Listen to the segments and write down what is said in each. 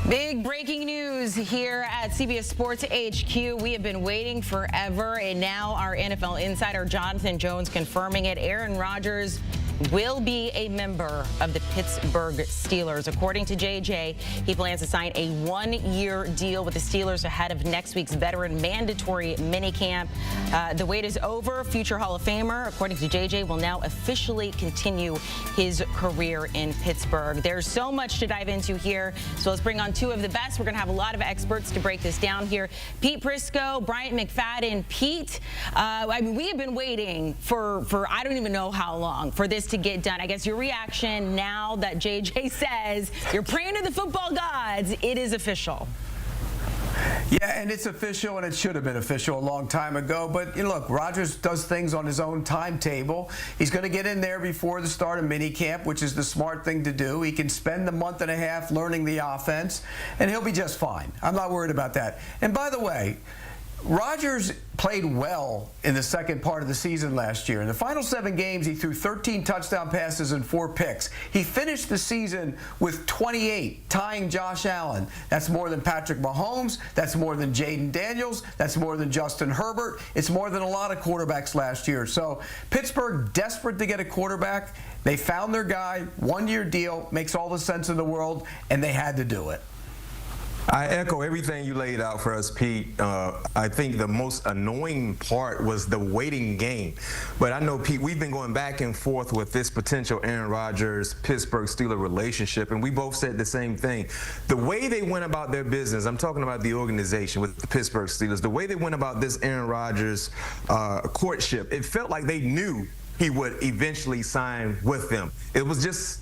Big breaking news here at CBS Sports HQ. We have been waiting forever, and now our NFL insider Jonathan Jones confirming it. Aaron Rodgers will be a member of the Pittsburgh Steelers. According to JJ, he plans to sign a one-year deal with the Steelers ahead of next week's veteran mandatory minicamp. The wait is over. Future Hall of Famer, according to JJ, will now officially continue his career in Pittsburgh. There's so much to dive into here, so let's bring on two of the best. We're going to have a lot of experts to break this down here. Pete Prisco, Bryant McFadden. Pete, I mean, we have been waiting for I don't even know how long for this to get done. I guess your reaction now that JJ says you're praying to the football gods, it is official. Yeah, and it's official, and it should have been official a long time ago. But you know, look, Rodgers does things on his own timetable. He's going to get in there before the start of minicamp, which is the smart thing to do. He can spend the month and a half learning the offense, and he'll be just fine. I'm not worried about that. And by the way, Rodgers played well in the second part of the season last year. In the final 7 games, he threw 13 touchdown passes and 4 picks. He finished the season with 28, tying Josh Allen. That's more than Patrick Mahomes. That's more than Jaden Daniels. That's more than Justin Herbert. It's more than a lot of quarterbacks last year. So Pittsburgh, desperate to get a quarterback. They found their guy, one-year deal, makes all the sense in the world, and they had to do it. I echo everything you laid out for us, Pete. I think the most annoying part was the waiting game. But I know, Pete, we've been going back and forth with this potential Aaron Rodgers, Pittsburgh Steelers relationship, and we both said the same thing. The way they went about their business, I'm talking about the organization with the Pittsburgh Steelers, the way they went about this Aaron Rodgers courtship, it felt like they knew he would eventually sign with them. It was just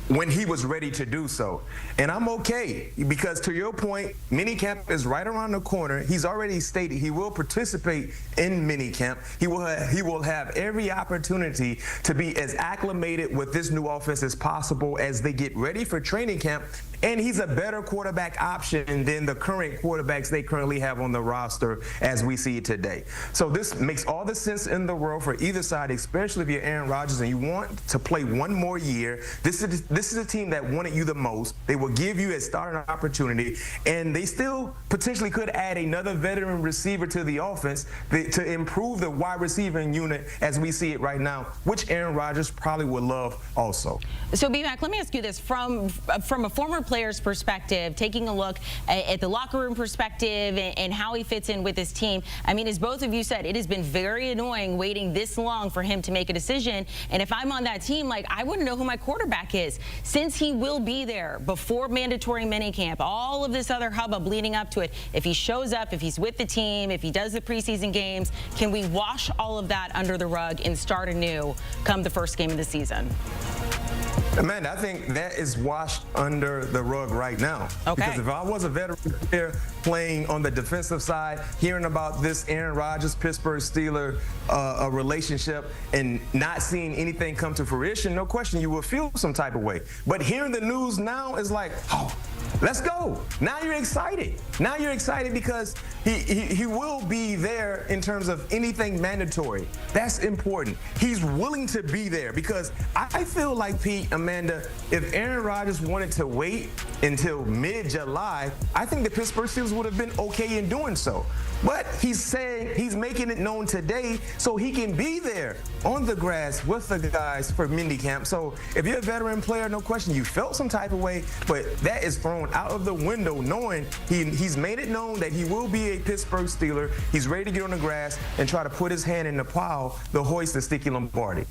when he was ready to do so. And I'm okay, because to your point, minicamp is right around the corner. He's already stated he will participate in minicamp. He will have every opportunity to be as acclimated with this new offense as possible as they get ready for training camp. And he's a better quarterback option than the current quarterbacks they currently have on the roster as we see it today. So this makes all the sense in the world for either side, especially if you're Aaron Rodgers and you want to play one more year. This is a team that wanted you the most. They will give you a starting opportunity, and they still potentially could add another veteran receiver to the offense to improve the wide receiving unit as we see it right now, which Aaron Rodgers probably would love also. So, B-Mac, let me ask you this. From a former player's perspective, taking a look at the locker room perspective and how he fits in with his team, I mean, as both of you said, it has been very annoying waiting this long for him to make a decision. And if I'm on that team, like, I wouldn't know who my quarterback is. Since he will be there before mandatory minicamp, all of this other hubbub leading up to it, if he shows up, if he's with the team, if he does the preseason games, can we wash all of that under the rug and start anew come the first game of the season? Amanda, I think that is washed under the rug right now. Okay. Because if I was a veteran player playing on the defensive side, hearing about this Aaron Rodgers, Pittsburgh Steelers relationship and not seeing anything come to fruition, no question you will feel some type of way. But hearing the news now is like, oh, let's go. Now you're excited. Now you're excited because he will be there in terms of anything mandatory. That's important. He's willing to be there because I feel like, Pete, Amanda, if Aaron Rodgers wanted to wait until mid-July, I think the Pittsburgh Steelers would have been okay in doing so. But he's saying he's making it known today so he can be there on the grass with the guys for minicamp. So if you're a veteran player, no question, you felt some type of way, but that is thrown out of the window knowing he's made it known that he will be a Pittsburgh Steeler. He's ready to get on the grass and try to put his hand in the plow to hoist the Sticky Lombardi.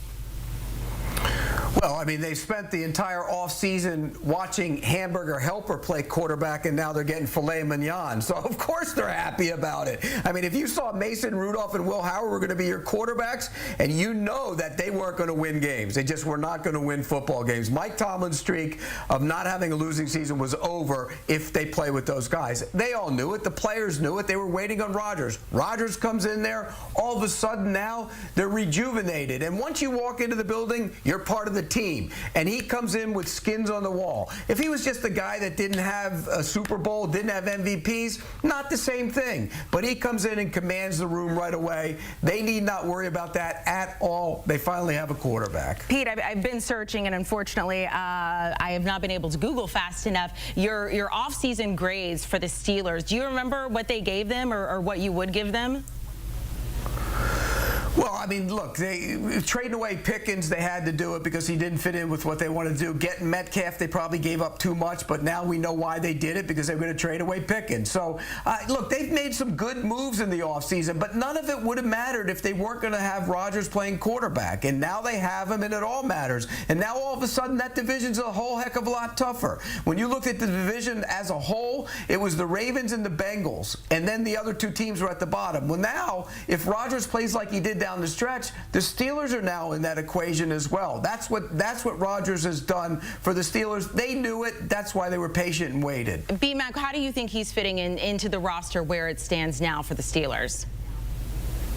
Well, I mean, they spent the entire offseason watching Hamburger Helper play quarterback, and now they're getting filet mignon. So, of course, they're happy about it. I mean, if you saw Mason Rudolph and Will Howard were going to be your quarterbacks, and you know that they weren't going to win games. They just were not going to win football games. Mike Tomlin's streak of not having a losing season was over if they play with those guys. They all knew it. The players knew it. They were waiting on Rodgers. Rodgers comes in there. All of a sudden now they're rejuvenated. And once you walk into the building, you're part of the team, and he comes in with skins on the wall. If he was just a guy that didn't have a Super Bowl, didn't have MVPs, not the same thing. But he comes in and commands the room right away. They need not worry about that at all. They finally have a quarterback. Pete, I've been searching, and unfortunately, I have not been able to Google fast enough your off-season grades for the Steelers. Do you remember what they gave them or what you would give them? Well, I mean, look, they trading away Pickens, they had to do it because he didn't fit in with what they wanted to do. Getting Metcalf, they probably gave up too much, but now we know why they did it, because they were going to trade away Pickens. So, look, they've made some good moves in the offseason, but none of it would have mattered if they weren't going to have Rodgers playing quarterback. And now they have him, and it all matters. And now all of a sudden that division's a whole heck of a lot tougher. When you looked at the division as a whole, it was the Ravens and the Bengals, and then the other two teams were at the bottom. Well, now, if Rodgers plays like he did down the stretch, the Steelers are now in that equation as well. That's what Rodgers has done for the Steelers. They knew it. That's why they were patient and waited. B-Mac, how do you think he's fitting into the roster where it stands now for the Steelers?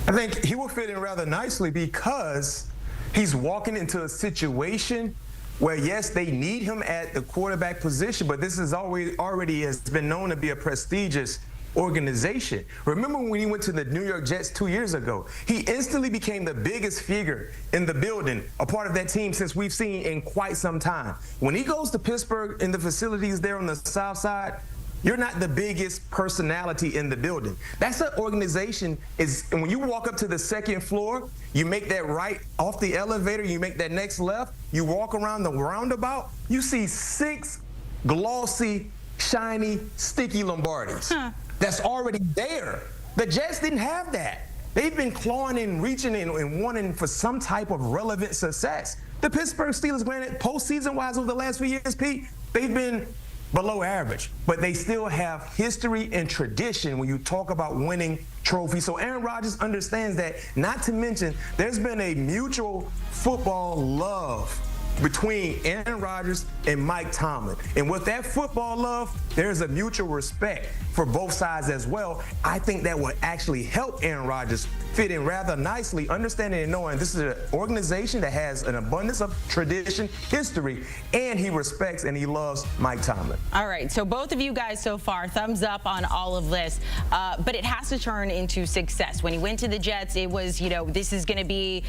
I think he will fit in rather nicely because he's walking into a situation where, yes, they need him at the quarterback position, but this is already has been known to be a prestigious organization. Remember when he went to the New York Jets 2 years ago? He instantly became the biggest figure in the building, a part of that team since we've seen in quite some time. When he goes to Pittsburgh in the facilities there on the south side, you're not the biggest personality in the building. That's an organization, and when you walk up to the second floor, you make that right off the elevator, you make that next left, you walk around the roundabout, you see 6 glossy, shiny, sticky Lombardis. That's already there. The Jets didn't have that. They've been clawing and reaching and wanting for some type of relevant success. The Pittsburgh Steelers, granted, postseason-wise over the last few years, Pete, they've been below average, but they still have history and tradition when you talk about winning trophies. So Aaron Rodgers understands that, not to mention there's been a mutual football love between Aaron Rodgers and Mike Tomlin. And with that football love, there's a mutual respect for both sides as well. I think that will actually help Aaron Rodgers fit in rather nicely, understanding and knowing this is an organization that has an abundance of tradition, history, and he respects and he loves Mike Tomlin. All right, so both of you guys so far, thumbs up on all of this, but it has to turn into success. When he went to the Jets, it was, this is going to be,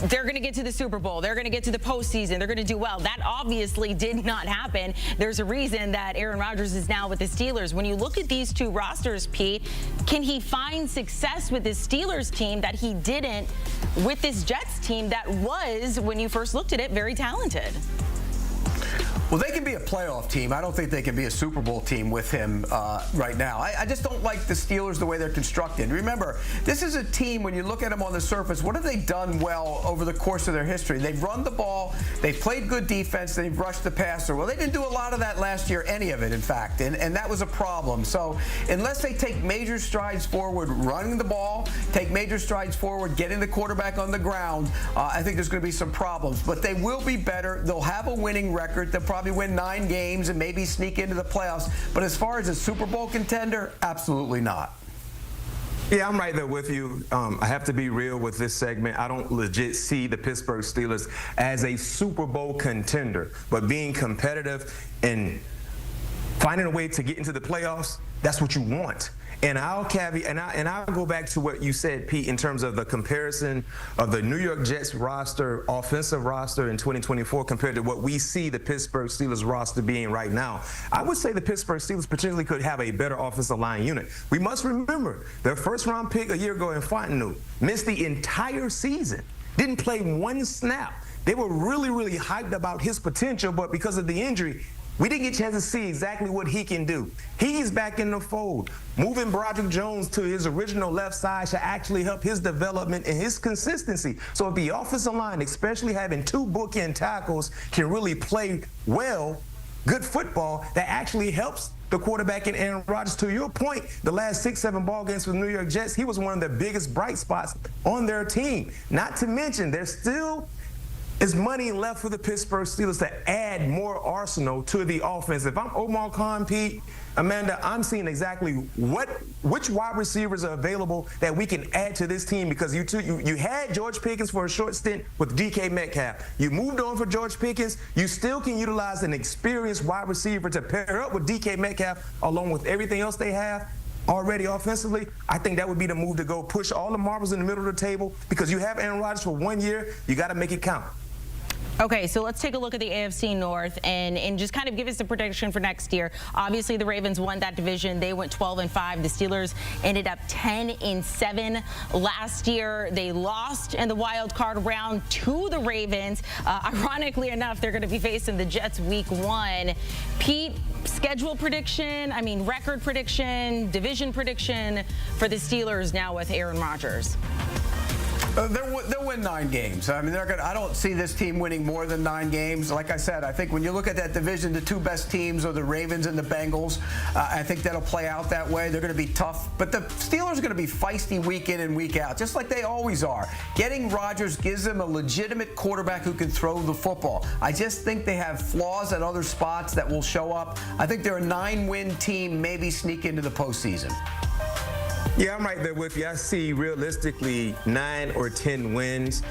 they're going to get to the Super Bowl, they're going to get to the postseason, they're going to do well. That obviously did not happen. There's a reason that Aaron Rodgers is now with the Steelers. When you look at these two rosters, Pete, can he find success with this Steelers team that he didn't with this Jets team that was, when you first looked at it, very talented? Well, they can be a playoff team. I don't think they can be a Super Bowl team with him right now. I just don't like the Steelers the way they're constructed. Remember, this is a team, when you look at them on the surface, what have they done well over the course of their history? They've run the ball, they've played good defense, they've rushed the passer. Well, they didn't do a lot of that last year, any of it, in fact, and that was a problem. So unless they take major strides forward running the ball, take major strides forward getting the quarterback on the ground, I think there's going to be some problems. But they will be better. They'll have a winning record. They'll probably win 9 games and maybe sneak into the playoffs. But as far as a Super Bowl contender, absolutely not. Yeah, I'm right there with you. I have to be real with this segment. I don't legit see the Pittsburgh Steelers as a Super Bowl contender, but being competitive and finding a way to get into the playoffs, that's what you want. And I'll caveat, and I'll go back to what you said, Pete, in terms of the comparison of the New York Jets roster, offensive roster in 2024 compared to what we see the Pittsburgh Steelers roster being right now. I would say the Pittsburgh Steelers potentially could have a better offensive line unit. We must remember their first-round pick a year ago in Fontenot missed the entire season, didn't play 1 snap. They were really, really hyped about his potential, but because of the injury, we didn't get a chance to see exactly what he can do. He's back in the fold. Moving Broderick Jones to his original left side should actually help his development and his consistency. So if the offensive line, especially having 2 bookend tackles, can really play well, good football, that actually helps the quarterback in Aaron Rodgers. To your point, the last 6-7 ball games for the New York Jets, he was one of the biggest bright spots on their team. Not to mention, they're still is money left for the Pittsburgh Steelers to add more arsenal to the offense. If I'm Omar Khan, Pete, Amanda, I'm seeing exactly which wide receivers are available that we can add to this team, because you had George Pickens for a short stint with DK Metcalf. You moved on for George Pickens. You still can utilize an experienced wide receiver to pair up with DK Metcalf along with everything else they have already offensively. I think that would be the move to go. Push all the marbles in the middle of the table, because you have Aaron Rodgers for 1 year. You got to make it count. Okay, so let's take a look at the AFC North and just kind of give us a prediction for next year. Obviously, the Ravens won that division. They went 12-5. The Steelers ended up 10-7 last year. They lost in the wild card round to the Ravens. Ironically enough, they're going to be facing the Jets week 1. Pete, schedule prediction, record prediction, division prediction for the Steelers now with Aaron Rodgers. They'll win 9 games. I don't see this team winning more than 9 games. Like I said, I think when you look at that division, the 2 best teams are the Ravens and the Bengals. I think that'll play out that way. They're going to be tough. But the Steelers are going to be feisty week in and week out, just like they always are. Getting Rodgers gives them a legitimate quarterback who can throw the football. I just think they have flaws at other spots that will show up. I think they're a 9-win team, maybe sneak into the postseason. Yeah, I'm right there with you. I see realistically 9 or 10 wins.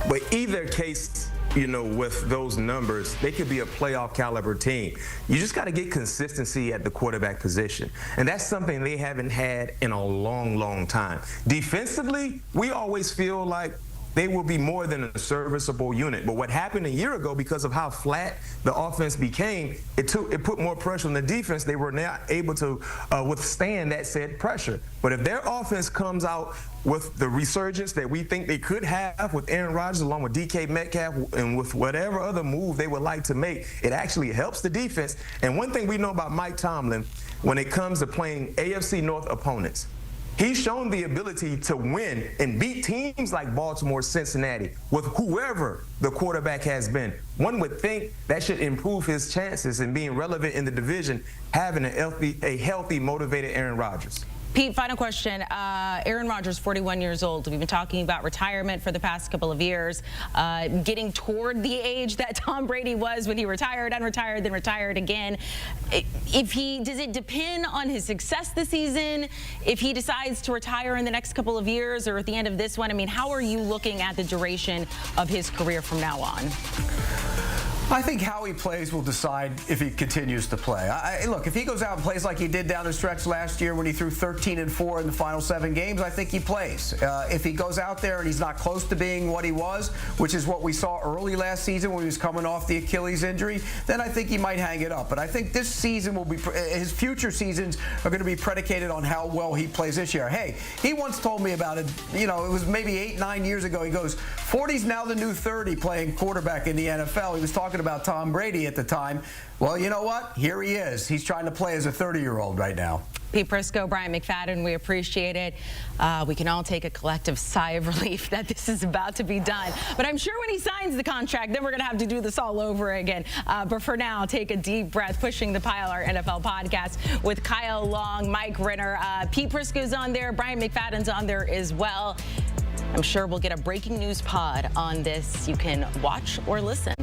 But either case, with those numbers, they could be a playoff caliber team. You just got to get consistency at the quarterback position. And that's something they haven't had in a long, long time. Defensively, we always feel like they will be more than a serviceable unit. But what happened a year ago, because of how flat the offense became, it put more pressure on the defense. They were not able to withstand that said pressure. But if their offense comes out with the resurgence that we think they could have with Aaron Rodgers along with DK Metcalf and with whatever other move they would like to make, it actually helps the defense. And one thing we know about Mike Tomlin when it comes to playing AFC North opponents, he's shown the ability to win and beat teams like Baltimore, Cincinnati, with whoever the quarterback has been. One would think that should improve his chances in being relevant in the division, having a healthy, motivated Aaron Rodgers. Pete, final question. Aaron Rodgers, 41 years old. We've been talking about retirement for the past couple of years, getting toward the age that Tom Brady was when he retired, unretired, then retired again. Does it depend on his success this season? If he decides to retire in the next couple of years or at the end of this one, how are you looking at the duration of his career from now on? I think how he plays will decide if he continues to play. Look, if he goes out and plays like he did down the stretch last year when he threw 13-4 in the final 7 games, I think he plays. If he goes out there and he's not close to being what he was, which is what we saw early last season when he was coming off the Achilles injury, then I think he might hang it up. But I think this season will be, his future seasons are going to be predicated on how well he plays this year. Hey, he once told me about it, it was maybe 8-9 years ago. He goes, 40's now the new 30 playing quarterback in the NFL. He was talking about Tom Brady at the time. Well, you know what? Here he is. He's trying to play as a 30-year-old right now. Pete Prisco, Bryant McFadden, we appreciate it. We can all take a collective sigh of relief that this is about to be done. But I'm sure when he signs the contract, then we're going to have to do this all over again. But for now, take a deep breath. Pushing the Pile, our NFL podcast with Kyle Long, Mike Renner. Pete Prisco's on there. Bryant McFadden's on there as well. I'm sure we'll get a breaking news pod on this. You can watch or listen.